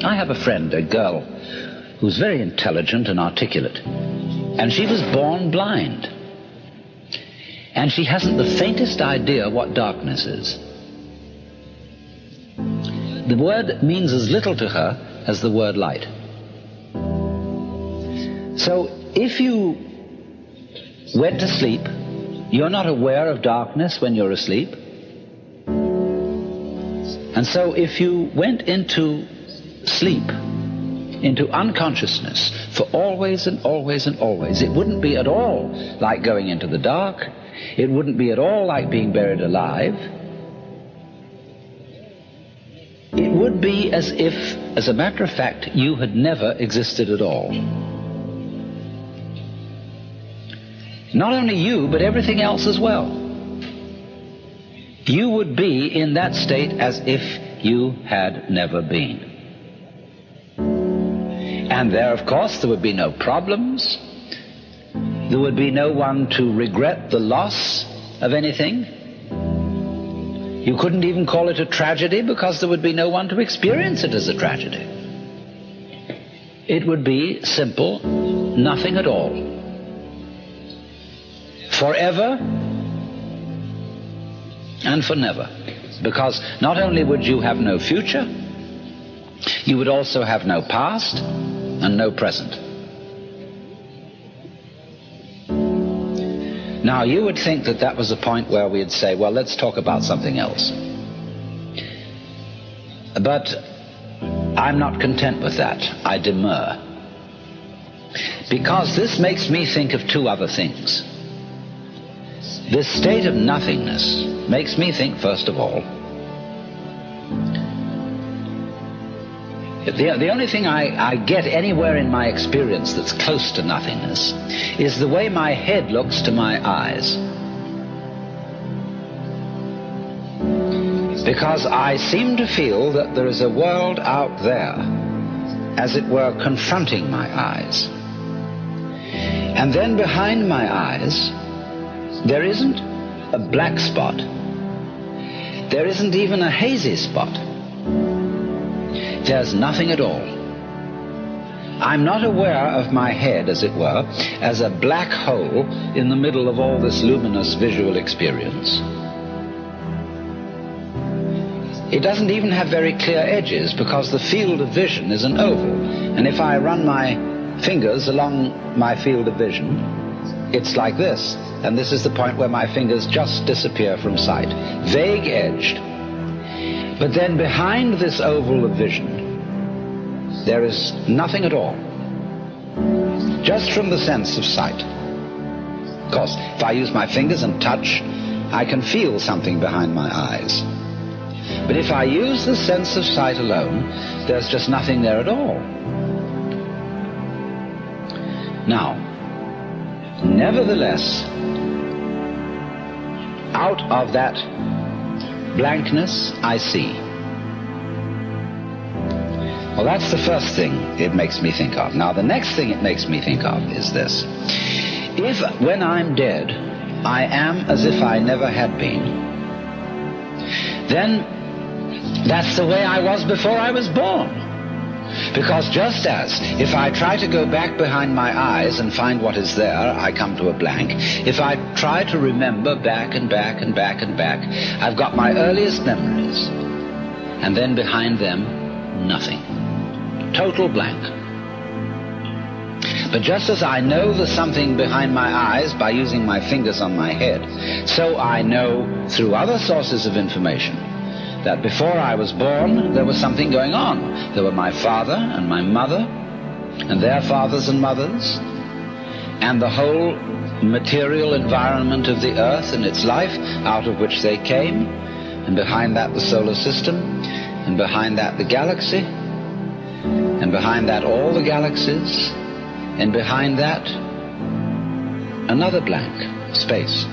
I have a friend, a girl, who's very intelligent and articulate, and she was born blind. And she hasn't the faintest idea what darkness is. The word means as little to her as the word light. So if you went to sleep, you're not aware of darkness when you're asleep. And so if you went into sleep, into unconsciousness for always and always and always, it wouldn't be at all like going into the dark. It wouldn't be at all like being buried alive. It would be as if, as a matter of fact, you had never existed at all. Not only you, but everything else as well. You would be in that state as if you had never been. And there, of course, there would be no problems. There would be no one to regret the loss of anything. You couldn't even call it a tragedy because there would be no one to experience it as a tragedy. It would be simple, nothing at all. Forever and for never. Because not only would you have no future, you would also have no past and no present. Now, you would think that that was a point where we'd say, well, let's talk about something else. But I'm not content with that. I demur. Because this makes me think of two other things. This state of nothingness makes me think, first of all, the only thing I get anywhere in my experience that's close to nothingness is the way my head looks to my eyes. Because I seem to feel that there is a world out there, as it were, confronting my eyes. And then behind my eyes, there isn't a black spot. There isn't even a hazy spot. There's nothing at all. I'm not aware of my head, as it were, as a black hole in the middle of all this luminous visual experience. It doesn't even have very clear edges because the field of vision is an oval. And if I run my fingers along my field of vision, it's like this. And this is the point where my fingers just disappear from sight, vague-edged. But then behind this oval of vision, there is nothing at all, just from the sense of sight. Of course, if I use my fingers and touch, I can feel something behind my eyes. But if I use the sense of sight alone, there's just nothing there at all. Now, nevertheless, out of that blankness, I see. Well, that's the first thing it makes me think of. Now, the next thing it makes me think of is this. If, when I'm dead, I am as if I never had been, then that's the way I was before I was born. Because just as if I try to go back behind my eyes and find what is there, I come to a blank. If I try to remember back and back and back and back, I've got my earliest memories. And then behind them, nothing. Total blank. But just as I know there's something behind my eyes by using my fingers on my head, so I know through other sources of information that before I was born, there was something going on. There were my father and my mother, and their fathers and mothers, and the whole material environment of the earth and its life out of which they came, and behind that the solar system, and behind that the galaxy, and behind that all the galaxies, and behind that another blank, space.